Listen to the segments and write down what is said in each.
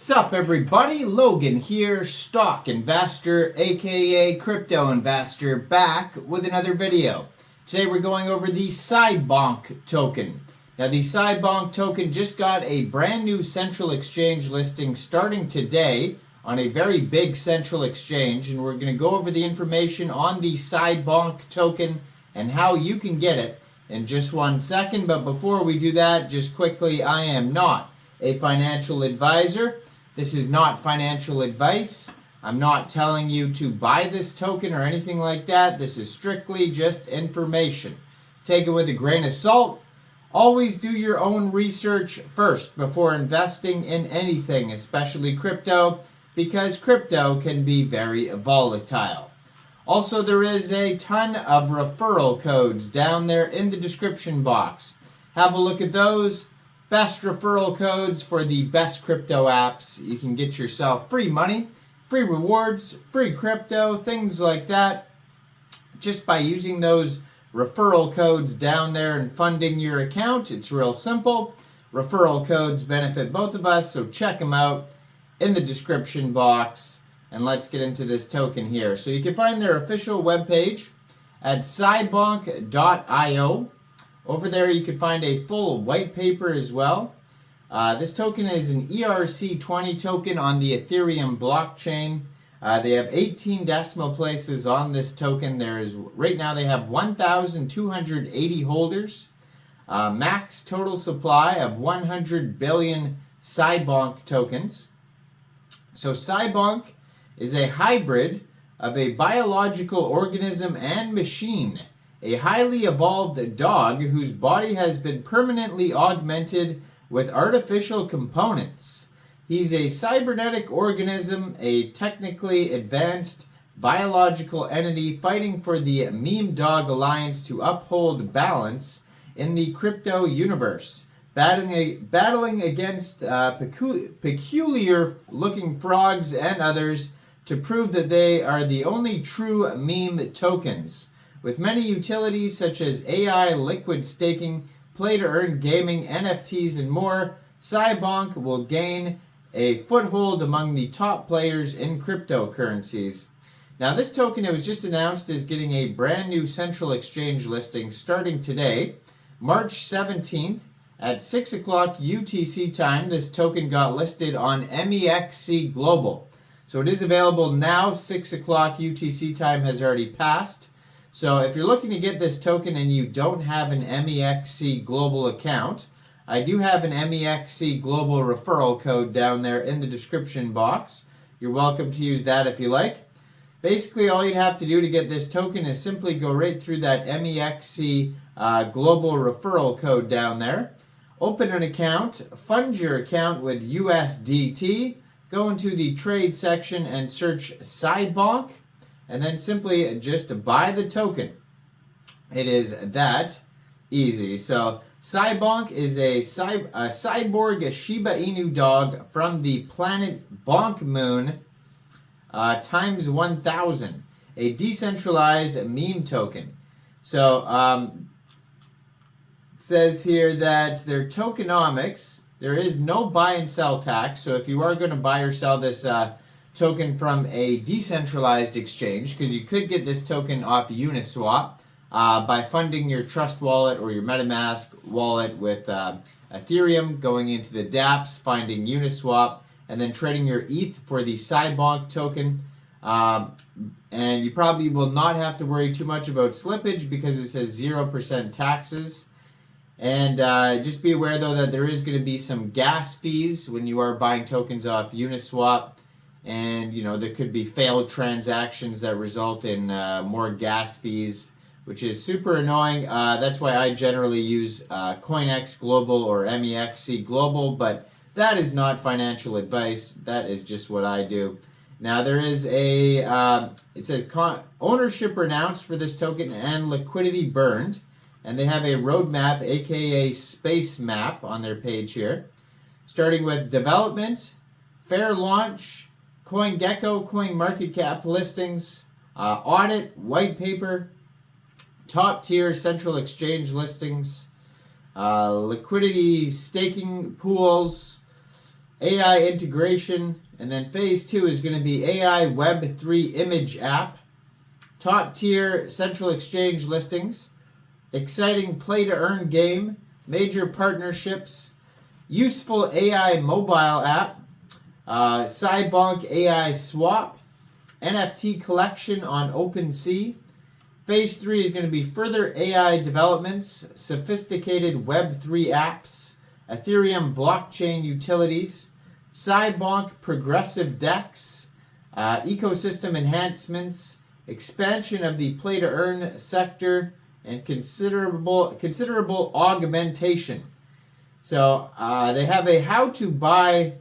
Sup everybody, Logan here, stock investor aka crypto investor, back with another video. Today we're going over the Cybonk token. Now the Cybonk token just got a brand new central exchange listing starting today on a very big central exchange, and we're going to go over the information on the Cybonk token and how you can get it in just 1 second. But before we do that, just quickly, I am not a financial advisor. This is not financial advice. I'm not telling you to buy this token or anything like that. This is strictly just information. Take it with a grain of salt. Always do your own research first before investing in anything, especially crypto, because crypto can be very volatile. Also, there is a ton of referral codes down there in the description box. Have a look at those. Best referral codes for the best crypto apps. You can get yourself free money, free rewards, free crypto, things like that, just by using those referral codes down there and funding your account. It's real simple. Referral codes benefit both of us, so check them out in the description box. And let's get into this token here. So you can find their official webpage at cybonk.io. Over there you can find a full white paper as well. This token is an ERC20 token on the Ethereum blockchain. They have 18 decimal places on this token. Right now they have 1,280 holders. Max total supply of 100 billion Cybonk tokens. So Cybonk is a hybrid of a biological organism and machine. A highly evolved dog whose body has been permanently augmented with artificial components. He's a cybernetic organism, a technically advanced biological entity fighting for the Meme Dog Alliance to uphold balance in the crypto universe, battling against peculiar-looking frogs and others to prove that they are the only true meme tokens. With many utilities such as AI, liquid staking, play-to-earn gaming, NFTs, and more, Cybonk will gain a foothold among the top players in cryptocurrencies. Now, this token, it was just announced, is getting a brand new central exchange listing starting today, March 17th at 6 o'clock UTC time. This token got listed on Mexc Global. So it is available now. 6 o'clock UTC time has already passed. So if you're looking to get this token and you don't have an Mexc Global account, I do have an Mexc Global referral code down there in the description box. You're welcome to use that if you like. Basically, all you'd have to do to get this token is simply go right through that Mexc Global referral code down there. Open an account, fund your account with USDT, go into the trade section and search Cybonk, and then simply just buy the token. It is that easy. So Cybonk is a Cyborg Shiba Inu dog from the planet Bonk Moon times 1,000, a decentralized meme token. So it says here that their tokenomics, there is no buy and sell tax. So if you are going to buy or sell this token from a decentralized exchange, because you could get this token off Uniswap by funding your Trust wallet or your MetaMask wallet with Ethereum, going into the dApps, finding Uniswap, and then trading your ETH for the Cybonk token. And you probably will not have to worry too much about slippage because it says 0% taxes. And just be aware, though, that there is going to be some gas fees when you are buying tokens off Uniswap. And, you know, there could be failed transactions that result in more gas fees, which is super annoying. That's why I generally use CoinEx Global or Mexc Global, but that is not financial advice. That is just what I do. Now, there is it says ownership renounced for this token and liquidity burned. And they have a roadmap, aka space map, on their page here, starting with development, fair launch, CoinGecko, CoinMarketCap listings, audit, white paper, top tier central exchange listings, liquidity staking pools, AI integration, and then phase 2 is going to be AI Web3 image app, top tier central exchange listings, exciting play to earn game, major partnerships, useful AI mobile app, Cybonk AI swap, NFT collection on OpenSea. Phase 3 is going to be further AI developments, sophisticated Web3 apps, Ethereum blockchain utilities, Cybonk progressive DEX, ecosystem enhancements, expansion of the play-to-earn sector, and considerable augmentation. So they have a how to buy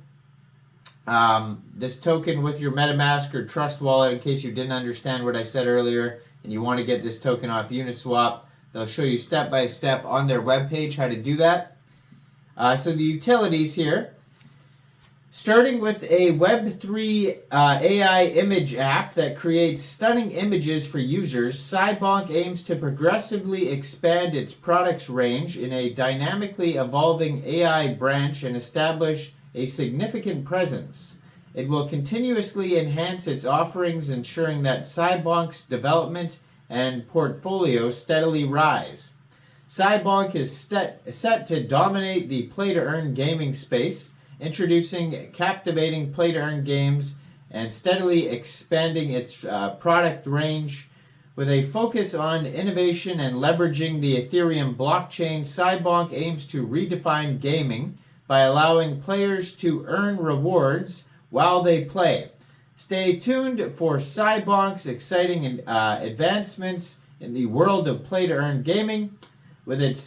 this token with your MetaMask or Trust wallet in case you didn't understand what I said earlier and you want to get this token off Uniswap. They'll show you step by step on their webpage how to do that. So the utilities here, starting with a Web3 AI image app that creates stunning images for users, Cybonk aims to progressively expand its products range in a dynamically evolving AI branch and establish a significant presence. It will continuously enhance its offerings, ensuring that Cybonk's development and portfolio steadily rise. Cybonk is set to dominate the play-to-earn gaming space, introducing captivating play-to-earn games and steadily expanding its product range. With a focus on innovation and leveraging the Ethereum blockchain, Cybonk aims to redefine gaming by allowing players to earn rewards while they play. Stay tuned for Cybonk's exciting advancements in the world of play-to-earn gaming. With its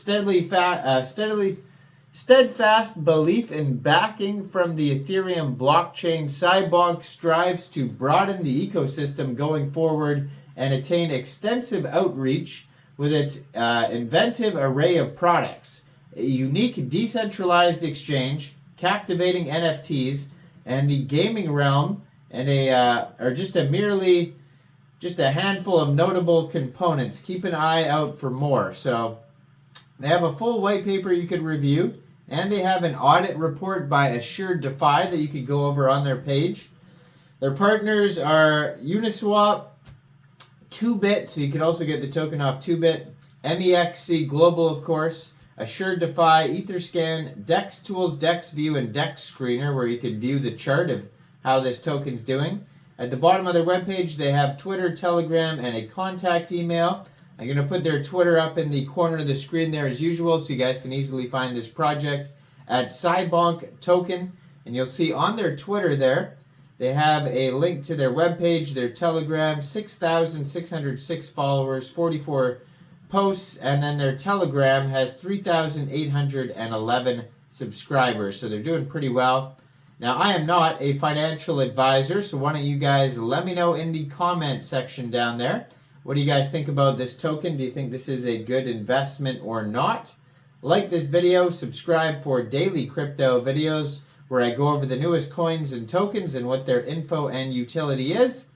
steadfast belief in backing from the Ethereum blockchain, Cybonk strives to broaden the ecosystem going forward and attain extensive outreach with its inventive array of products, a unique decentralized exchange, captivating NFTs, and the gaming realm, and just a handful of notable components. Keep an eye out for more. So they have a full white paper you could review, and they have an audit report by Assured DeFi that you could go over on their page. Their partners are Uniswap, 2bit, so you could also get the token off 2bit, Mexc Global, of course, Assured DeFi, Etherscan, Dex Tools, Dex View, and Dex Screener, where you can view the chart of how this token's doing. At the bottom of their webpage, they have Twitter, Telegram, and a contact email. I'm going to put their Twitter up in the corner of the screen there as usual, so you guys can easily find this project at Cybonk Token. And you'll see on their Twitter there, they have a link to their webpage, their Telegram, 6,606 followers, 44 posts, and then their Telegram has 3,811 subscribers. So they're doing pretty well. Now, I am not a financial advisor, so why don't you guys let me know in the comment section down there. What do you guys think about this token? Do you think this is a good investment or not? Like this video, subscribe for daily crypto videos where I go over the newest coins and tokens and what their info and utility is.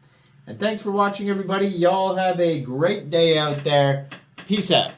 And thanks for watching, everybody. Y'all have a great day out there. Peace out.